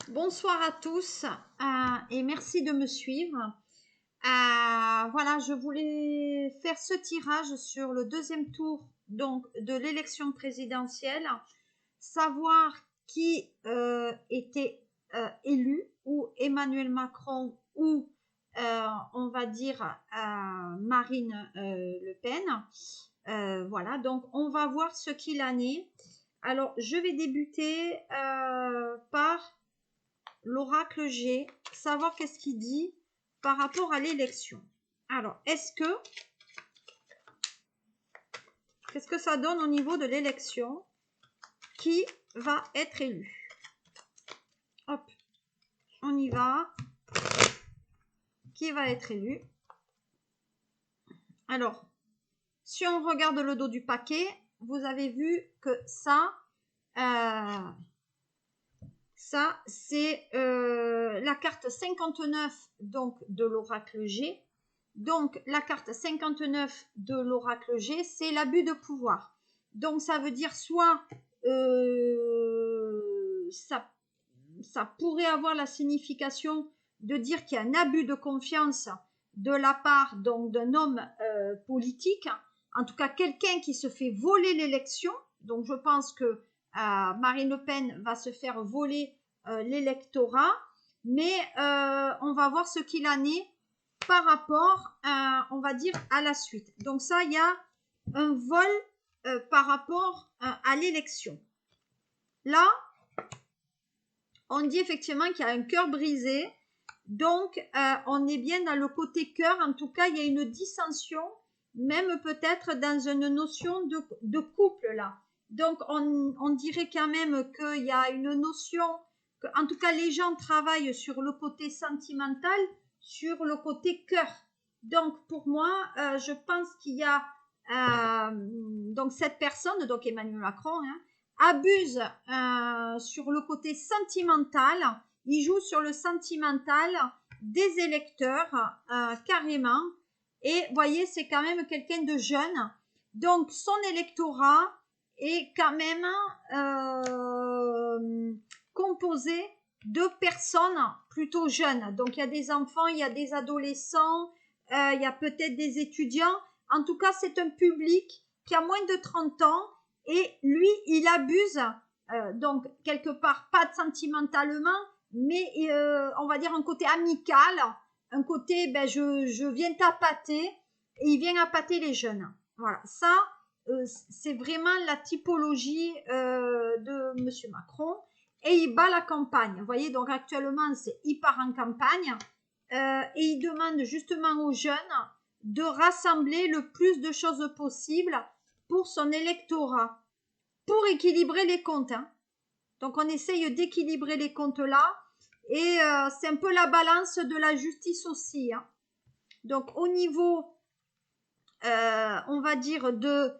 Bonsoir à tous et merci de me suivre. Voilà, je voulais faire ce tirage sur le deuxième tour donc de l'élection présidentielle, savoir qui était élu, ou Emmanuel Macron ou on va dire Marine Le Pen. Voilà, donc on va voir ce qu'il en est. Alors, je vais débuter par l'oracle G, savoir qu'est-ce qu'il dit par rapport à l'élection. Alors, qu'est-ce que ça donne au niveau de l'élection? Qui va être élu? Hop, on y va. Qui va être élu? Alors, si on regarde le dos du paquet, vous avez vu que ça c'est la carte 59 donc, de l'oracle G. Donc, la carte 59 de l'oracle G, c'est l'abus de pouvoir. Donc, ça veut dire soit ça pourrait avoir la signification de dire qu'il y a un abus de confiance de la part donc d'un homme politique, en tout cas quelqu'un qui se fait voler l'élection. Donc, je pense que Marine Le Pen va se faire voler l'électorat, mais on va voir ce qu'il en est par rapport on va dire, à la suite. Donc ça, il y a un vol par rapport à l'élection. Là, on dit effectivement qu'il y a un cœur brisé. Donc, on est bien dans le côté cœur. En tout cas, il y a une dissension, même peut-être dans une notion de couple là. Donc, on dirait quand même qu'il y a une notion, que, en tout cas, les gens travaillent sur le côté sentimental, sur le côté cœur. Donc, pour moi, je pense qu'il y a donc cette personne, donc Emmanuel Macron, abuse sur le côté sentimental. Il joue sur le sentimental des électeurs carrément. Et voyez, c'est quand même quelqu'un de jeune. Donc, son électorat est quand même composé de personnes plutôt jeunes. Donc, il y a des enfants, il y a des adolescents, il y a peut-être des étudiants. En tout cas, c'est un public qui a moins de 30 ans et lui, il abuse, donc quelque part, pas sentimentalement, mais on va dire un côté amical, un côté, ben, je viens t'appâter, et il vient appâter les jeunes. Voilà, ça, c'est vraiment la typologie de Monsieur Macron, et il bat la campagne. Vous voyez, donc actuellement, il part en campagne, et il demande justement aux jeunes de rassembler le plus de choses possible pour son électorat, pour équilibrer les comptes. Donc on essaye d'équilibrer les comptes là, et c'est un peu la balance de la justice aussi. Donc au niveau, on va dire, de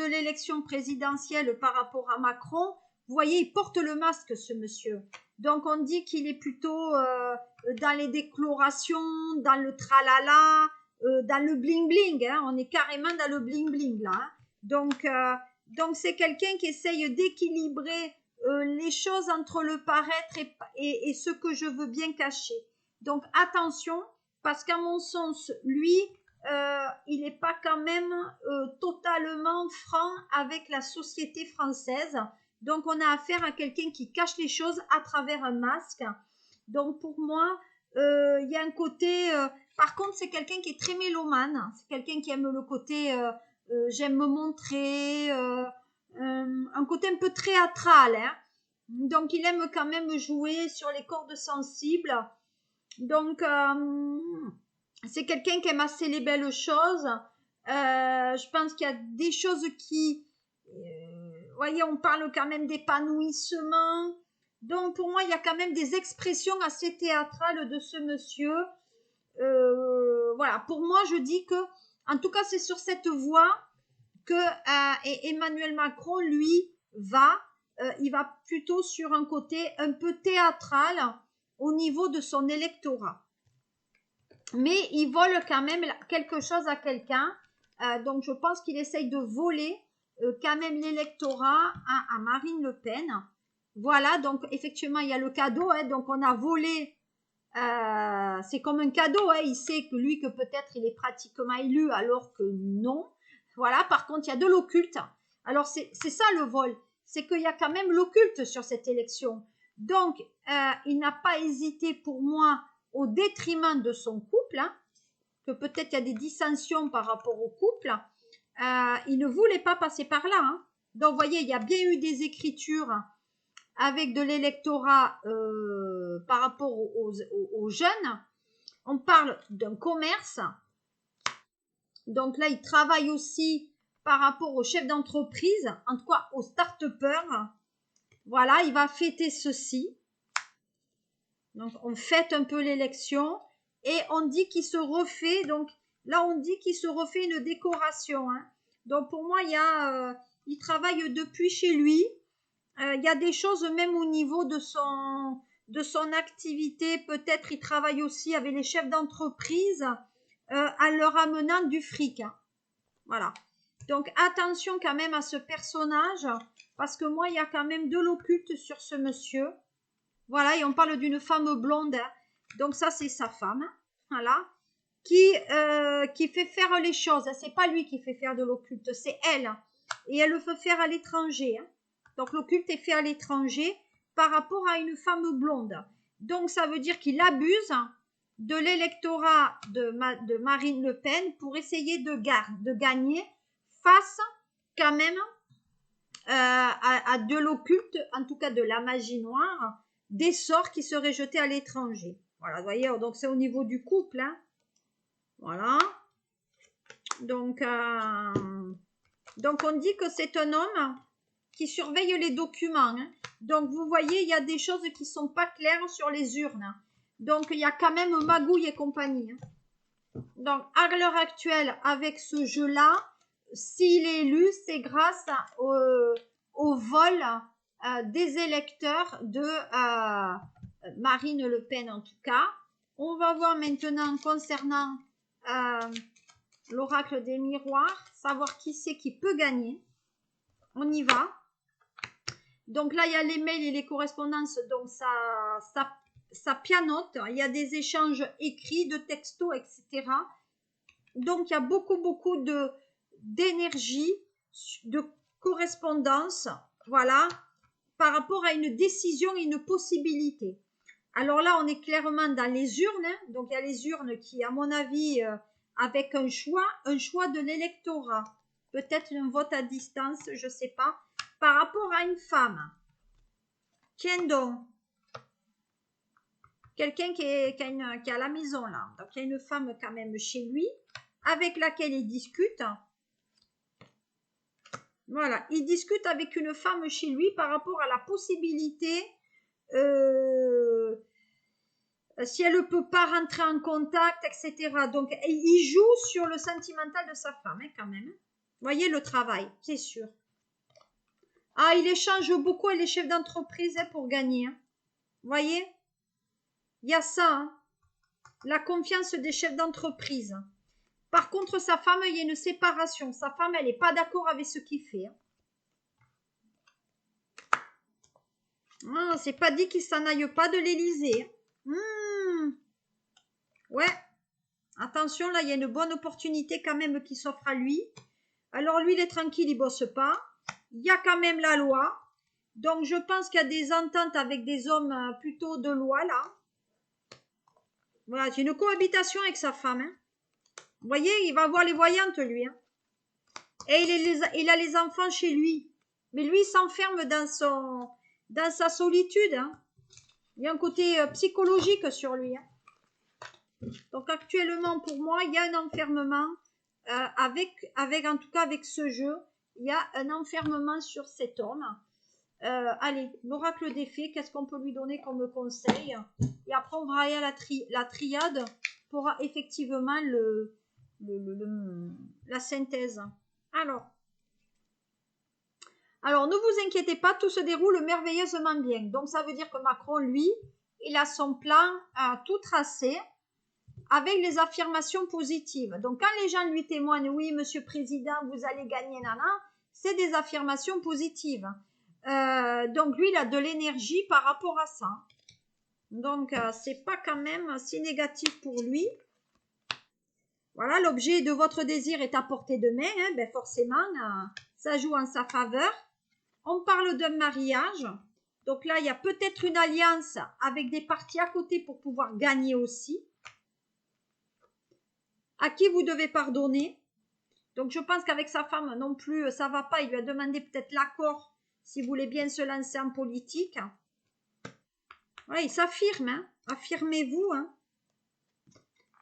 l'élection présidentielle par rapport à Macron, vous voyez, il porte le masque, ce monsieur. Donc on dit qu'il est plutôt dans les déclarations, dans le tralala, dans le bling bling. On est carrément dans le bling bling là. Donc c'est quelqu'un qui essaye d'équilibrer les choses entre le paraître et ce que je veux bien cacher. Donc attention, parce qu'à mon sens, lui, il n'est pas quand même totalement franc avec la société française. Donc on a affaire à quelqu'un qui cache les choses à travers un masque. Donc pour moi, il y a un côté... par contre, c'est quelqu'un qui est très mélomane. C'est quelqu'un qui aime le côté... j'aime me montrer... un côté un peu théâtral. Donc il aime quand même jouer sur les cordes sensibles. Donc c'est quelqu'un qui aime assez les belles choses. Je pense qu'il y a des choses qui... voyez, on parle quand même d'épanouissement. Donc pour moi, il y a quand même des expressions assez théâtrales de ce monsieur. Voilà, pour moi, je dis que, en tout cas, c'est sur cette voie que Emmanuel Macron, lui, il va plutôt sur un côté un peu théâtral au niveau de son électorat. Mais il vole quand même quelque chose à quelqu'un. Donc je pense qu'il essaye de voler quand même l'électorat à Marine Le Pen. Voilà, donc effectivement, il y a le cadeau, hein, donc on a volé, c'est comme un cadeau, hein, il sait que lui, que peut-être il est pratiquement élu, alors que non. Voilà, par contre, il y a de l'occulte. Alors, c'est ça le vol, c'est qu'il y a quand même l'occulte sur cette élection. Donc, il n'a pas hésité pour moi au détriment de son couple, hein, que peut-être il y a des dissensions par rapport au couple. Il ne voulait pas passer par là. Hein. Donc, vous voyez, il y a bien eu des écritures avec de l'électorat par rapport aux jeunes. On parle d'un commerce. Donc là, il travaille aussi par rapport aux chefs d'entreprise, en tout cas aux start-upers. Voilà, il va fêter ceci. Donc, on fête un peu l'élection et on dit qu'il se refait. Donc, là, on dit qu'il se refait une décoration. Hein. Donc, pour moi, il travaille depuis chez lui. Il y a des choses même au niveau de son activité. Peut-être il travaille aussi avec les chefs d'entreprise en leur amenant du fric. Hein. Voilà. Donc, attention quand même à ce personnage parce que moi, il y a quand même de l'occulte sur ce monsieur. Voilà, et on parle d'une femme blonde. Hein. Donc ça, c'est sa femme. Voilà. Qui fait faire les choses. C'est pas lui qui fait faire de l'occulte, c'est elle. Et elle le fait faire à l'étranger. Hein. Donc l'occulte est fait à l'étranger par rapport à une femme blonde. Donc ça veut dire qu'il abuse de l'électorat de Marine Le Pen pour essayer de gagner face quand même à de l'occulte, en tout cas de la magie noire, des sorts qui seraient jetés à l'étranger. Voilà, vous voyez, donc c'est au niveau du couple. Hein. Voilà. Donc on dit que c'est un homme qui surveille les documents. Hein. Donc vous voyez, il y a des choses qui ne sont pas claires sur les urnes. Donc il y a quand même magouille et compagnie. Hein. Donc à l'heure actuelle, avec ce jeu-là, s'il est élu, c'est grâce au vol des électeurs de Marine Le Pen en tout cas. On va voir maintenant concernant l'oracle des miroirs, savoir qui c'est qui peut gagner. On y va. Donc là, il y a les mails et les correspondances, donc ça pianote. Il y a des échanges écrits, de textos, etc. Donc il y a beaucoup d'énergie, de correspondance, voilà, par rapport à une décision et une possibilité. Alors là, on est clairement dans les urnes. Hein. Donc il y a les urnes qui, à mon avis, avec un choix de l'électorat. Peut-être un vote à distance, je ne sais pas. Par rapport à une femme. Tiens donc. Quelqu'un qui est à la maison là. Donc il y a une femme quand même chez lui, avec laquelle il discute. Voilà, il discute avec une femme chez lui par rapport à la possibilité, si elle ne peut pas rentrer en contact, etc. Donc, il joue sur le sentimental de sa femme, hein, quand même. Vous voyez le travail, c'est sûr. Ah, il échange beaucoup avec les chefs d'entreprise hein, pour gagner. Hein. Vous voyez, il y a ça, hein, la confiance des chefs d'entreprise. Par contre, sa femme, il y a une séparation. Sa femme, elle n'est pas d'accord avec ce qu'il fait. Hein. Ah, c'est pas dit qu'il s'en aille pas de l'Élysée. Ouais. Attention, là, il y a une bonne opportunité quand même qui s'offre à lui. Alors, lui, il est tranquille, il bosse pas. Il y a quand même la loi. Donc, je pense qu'il y a des ententes avec des hommes plutôt de loi, là. Voilà, c'est une cohabitation avec sa femme. Hein. Vous voyez, il va voir les voyantes, lui. Hein. Et il a les enfants chez lui. Mais lui, il s'enferme dans sa solitude. Hein. Il y a un côté psychologique sur lui. Hein. Donc actuellement, pour moi, il y a un enfermement en tout cas avec ce jeu, il y a un enfermement sur cet homme. Allez, l'oracle des fées, qu'est-ce qu'on peut lui donner comme conseil? Et après, on va aller à la triade pour effectivement la synthèse. Alors, ne vous inquiétez pas, tout se déroule merveilleusement bien. Donc, ça veut dire que Macron, lui, il a son plan tout tracé avec les affirmations positives. Donc, quand les gens lui témoignent, oui, monsieur le président, vous allez gagner, nana, c'est des affirmations positives. Donc lui, il a de l'énergie par rapport à ça. Donc c'est pas quand même si négatif pour lui. Voilà, l'objet de votre désir est à portée de main, hein, ben forcément, ça joue en sa faveur. On parle d'un mariage. Donc là, il y a peut-être une alliance avec des parties à côté pour pouvoir gagner aussi. À qui vous devez pardonner. Donc je pense qu'avec sa femme non plus, ça va pas. Il lui a demandé peut-être l'accord s'il voulait bien se lancer en politique. Ouais, il s'affirme, hein. Affirmez-vous, hein.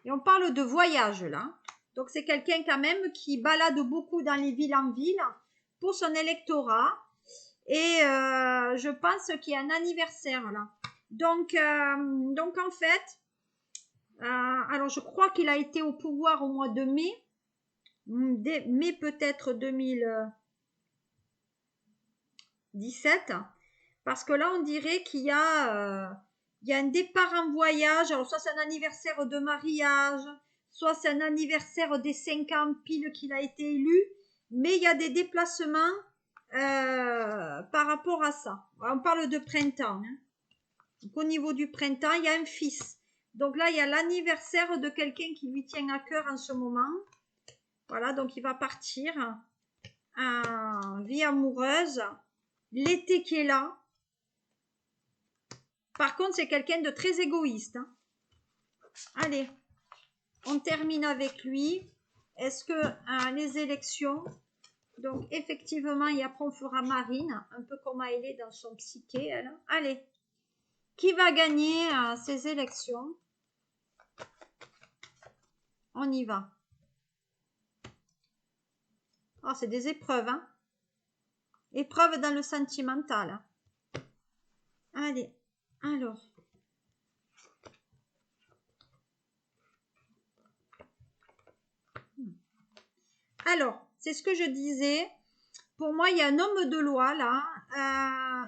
Et on parle de voyage là. Donc c'est quelqu'un quand même qui balade beaucoup dans les villes en ville pour son électorat. Et je pense qu'il y a un anniversaire là. Donc en fait, alors je crois qu'il a été au pouvoir au mois de mai. Mai peut-être 2017. Parce que là on dirait qu'il y a un départ en voyage. Alors soit c'est un anniversaire de mariage, soit c'est un anniversaire des 5 ans pile qu'il a été élu. Mais il y a des déplacements par rapport à ça. On parle de printemps. Hein. Donc, au niveau du printemps, il y a un fils. Donc là, il y a l'anniversaire de quelqu'un qui lui tient à cœur en ce moment. Voilà, donc il va partir en vie amoureuse. L'été qui est là. Par contre, c'est quelqu'un de très égoïste. Hein. Allez, on termine avec lui. Est-ce que les élections... Donc, effectivement, et après, on fera Marine, un peu comme elle est dans son psyché, elle. Allez, qui va gagner ces élections? On y va. Oh, c'est des épreuves, hein. Épreuves dans le sentimental. Allez, alors. Alors, c'est ce que je disais. Pour moi, il y a un homme de loi, là,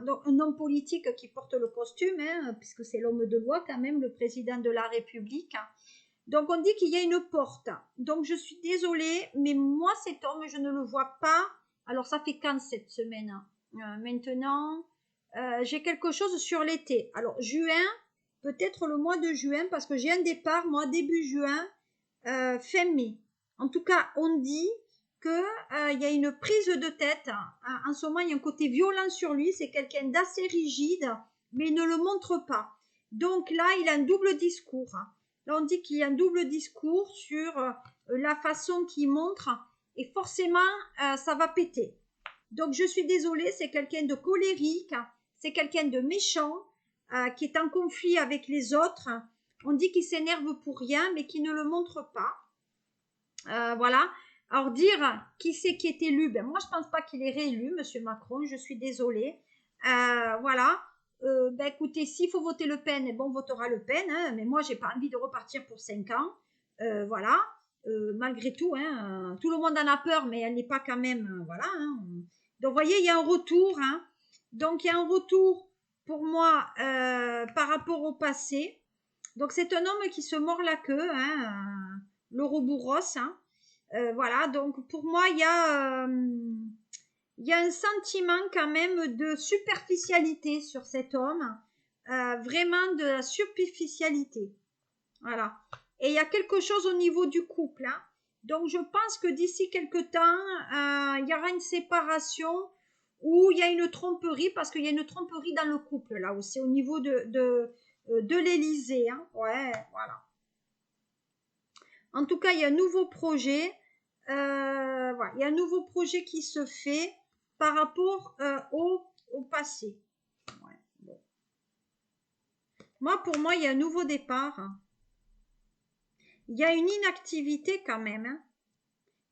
donc un homme politique qui porte le costume, hein, puisque c'est l'homme de loi quand même, le président de la République. Donc, on dit qu'il y a une porte. Donc, je suis désolée, mais moi, cet homme, je ne le vois pas. Alors, ça fait quand cette semaine? Maintenant, j'ai quelque chose sur l'été. Alors, juin, peut-être le mois de juin, parce que j'ai un départ, moi, début juin, fin mai. En tout cas, on dit qu'il y a une prise de tête. En ce moment, il y a un côté violent sur lui. C'est quelqu'un d'assez rigide, mais il ne le montre pas. Donc là, il a un double discours. Là, on dit qu'il y a un double discours sur la façon qu'il montre. Et forcément, ça va péter. Donc, je suis désolée, c'est quelqu'un de colérique. C'est quelqu'un de méchant, qui est en conflit avec les autres. On dit qu'il s'énerve pour rien, mais qu'il ne le montre pas. Voilà. Alors dire qui c'est qui est élu, ben moi je pense pas qu'il est réélu, Monsieur Macron, je suis désolée. Voilà. Ben écoutez, s'il faut voter Le Pen, bon, on votera Le Pen, hein, mais moi j'ai pas envie de repartir pour 5 ans. Voilà. Malgré tout, hein, tout le monde en a peur, mais elle n'est pas quand même, voilà. Hein. Donc vous voyez, il y a un retour. Hein. Donc il y a un retour pour moi par rapport au passé. Donc c'est un homme qui se mord la queue, hein, l'Ouroboros, hein. Voilà, donc pour moi, il y a un sentiment quand même de superficialité sur cet homme, vraiment de la superficialité. Voilà. Et il y a quelque chose au niveau du couple. Hein. Donc je pense que d'ici quelque temps, il y aura une séparation ou il y a une tromperie, parce qu'il y a une tromperie dans le couple, là aussi, au niveau de l'Élysée. Hein. Ouais, voilà. En tout cas, il y a un nouveau projet. Voilà, il y a un nouveau projet qui se fait par rapport au passé. Ouais, bon. Moi, pour moi, il y a un nouveau départ. Il y a une inactivité quand même. Hein.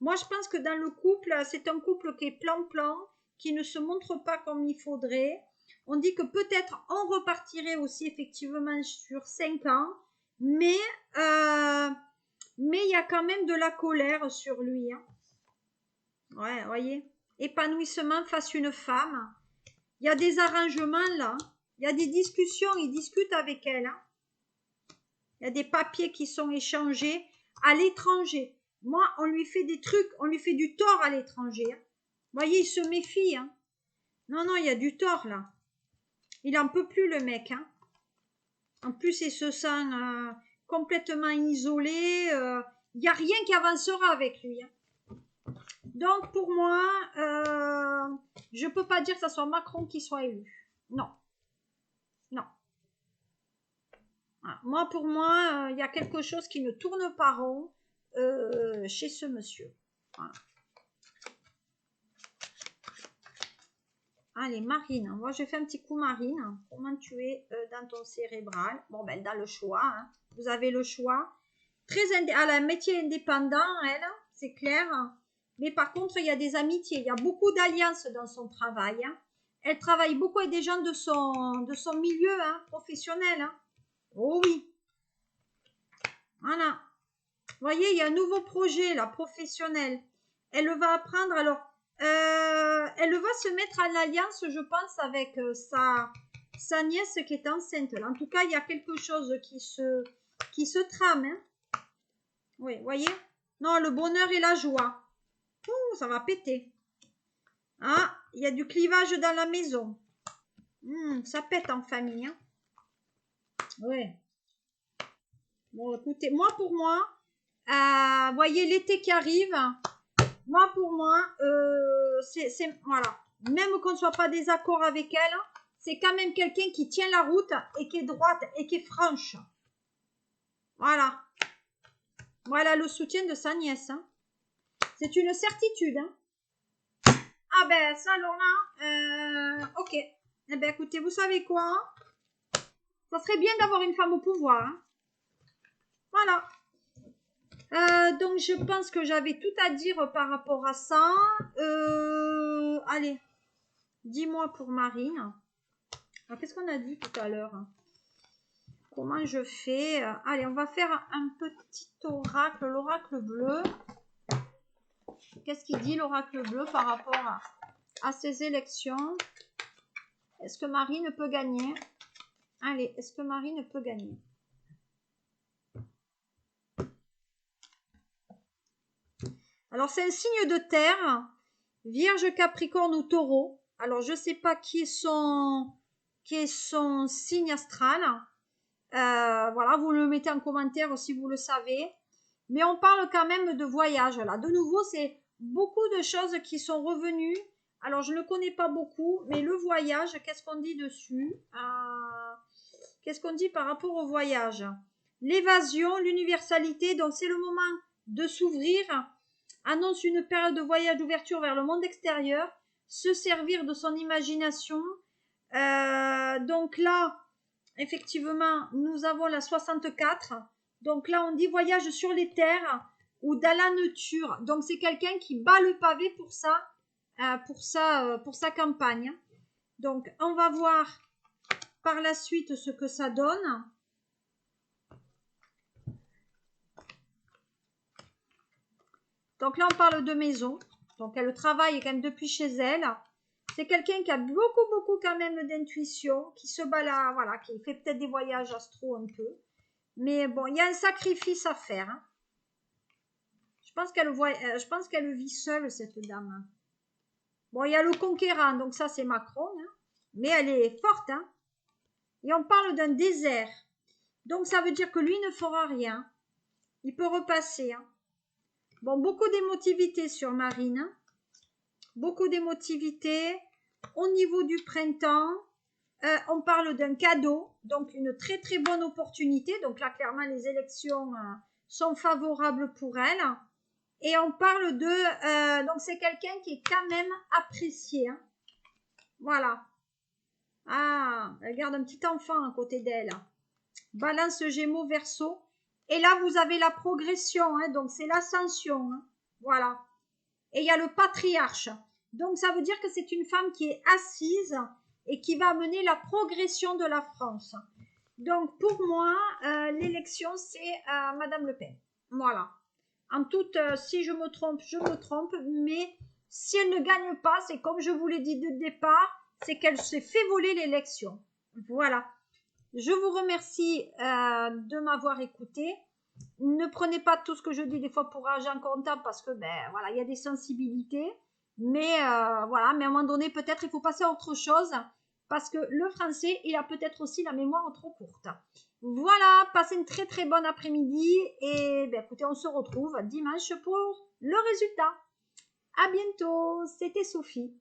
Moi, je pense que dans le couple, c'est un couple qui est plan-plan, qui ne se montre pas comme il faudrait. On dit que peut-être on repartirait aussi effectivement sur 5 ans, mais il y a quand même de la colère sur lui. Hein. Ouais, voyez. Épanouissement face à une femme. Il y a des arrangements là. Il y a des discussions. Il discute avec elle. Hein. Il y a des papiers qui sont échangés à l'étranger. Moi, on lui fait des trucs. On lui fait du tort à l'étranger. Hein. Voyez, il se méfie. Hein. Non, non, il y a du tort, là. Il en peut plus, le mec, hein. En plus, il se sent complètement isolé. Il n'y a rien qui avancera avec lui, hein. Donc, pour moi, je peux pas dire que ce soit Macron qui soit élu. Non, non. Voilà. Moi, pour moi, il y a quelque chose qui ne tourne pas rond chez ce monsieur. Voilà. Allez, Marine. Moi, je fais un petit coup, Marine. Comment tu es dans ton cérébral? Bon, ben, dans le choix. Hein. Vous avez le choix. Elle a un métier indépendant, elle, c'est clair. Mais par contre, il y a des amitiés. Il y a beaucoup d'alliances dans son travail. Hein. Elle travaille beaucoup avec des gens de son milieu hein, professionnel. Hein. Oh oui. Voilà. Vous voyez, il y a un nouveau projet, là, professionnel. Elle va apprendre, alors, elle va se mettre en alliance, je pense, avec sa nièce qui est enceinte. Là. En tout cas, il y a quelque chose qui se trame. Hein. Oui, vous voyez? Non, le bonheur et la joie. Ouh, ça va péter. Ah, il y a du clivage dans la maison. Ça pète en famille. Hein. Oui. Bon, écoutez, moi, pour moi, voyez l'été qui arrive. Moi, pour moi, voilà. Même qu'on ne soit pas désaccord avec elle, c'est quand même quelqu'un qui tient la route et qui est droite et qui est franche. Voilà. Voilà le soutien de sa nièce. Hein. C'est une certitude. Hein. Ah ben, ça alors là, ok. Eh ben écoutez, vous savez quoi? Ça serait bien d'avoir une femme au pouvoir. Hein. Voilà. Donc je pense que j'avais tout à dire par rapport à ça. Allez, dis-moi pour Marine. Qu'est-ce qu'on a dit tout à l'heure? Comment je fais? Allez, on va faire un petit oracle, l'oracle bleu. Qu'est-ce qu'il dit l'oracle bleu par rapport à ces élections? Est-ce que Marine peut gagner? Allez, est-ce que Marine peut gagner? Alors, c'est un signe de terre, Vierge, Capricorne ou Taureau. Alors, je ne sais pas qui est son signe astral. Voilà, vous le mettez en commentaire si vous le savez. Mais on parle quand même de voyage. Là. De nouveau, c'est beaucoup de choses qui sont revenues. Alors, je ne connais pas beaucoup, mais le voyage, qu'est-ce qu'on dit dessus? Qu'est-ce qu'on dit par rapport au voyage? L'évasion, l'universalité, donc c'est le moment de s'ouvrir, annonce une période de voyage d'ouverture vers le monde extérieur, se servir de son imagination. Donc là, effectivement, nous avons la 64. Donc là, on dit voyage sur les terres ou dans la nature. Donc c'est quelqu'un qui bat le pavé pour ça, pour sa campagne. Donc on va voir par la suite ce que ça donne. Donc là, on parle de maison. Donc elle travaille quand même depuis chez elle. C'est quelqu'un qui a beaucoup, beaucoup quand même d'intuition, qui se balade, voilà, qui fait peut-être des voyages astro un peu. Mais bon, il y a un sacrifice à faire. Hein. Je pense qu'elle vit seule, cette dame. Bon, il y a le conquérant, donc ça c'est Macron. Hein. Mais elle est forte. Hein. Et on parle d'un désert. Donc ça veut dire que lui ne fera rien. Il peut repasser. Hein. Bon, beaucoup d'émotivité sur Marine. Hein. Beaucoup d'émotivité. Au niveau du printemps, on parle d'un cadeau, donc une très très bonne opportunité. Donc là, clairement, les élections sont favorables pour elle. Et on parle de... donc c'est quelqu'un qui est quand même apprécié. Hein. Voilà. Ah, elle garde un petit enfant à côté d'elle. Balance, Gémeaux, Verseau. Et là, vous avez la progression, hein, donc c'est l'ascension. Hein. Voilà. Et il y a le patriarche. Donc ça veut dire que c'est une femme qui est assise et qui va mener la progression de la France. Donc pour moi, l'élection, c'est Madame Le Pen. Voilà. En toute, si je me trompe, mais si elle ne gagne pas, c'est comme je vous l'ai dit dès le départ, c'est qu'elle s'est fait voler l'élection. Voilà. Je vous remercie de m'avoir écouté. Ne prenez pas tout ce que je dis des fois pour argent comptable parce que ben voilà, il y a des sensibilités. Mais voilà, mais à un moment donné, peut-être il faut passer à autre chose parce que le français, il a peut-être aussi la mémoire trop courte. Voilà, passez une très très bonne après-midi et ben, écoutez, on se retrouve dimanche pour le résultat. À bientôt, c'était Sophie.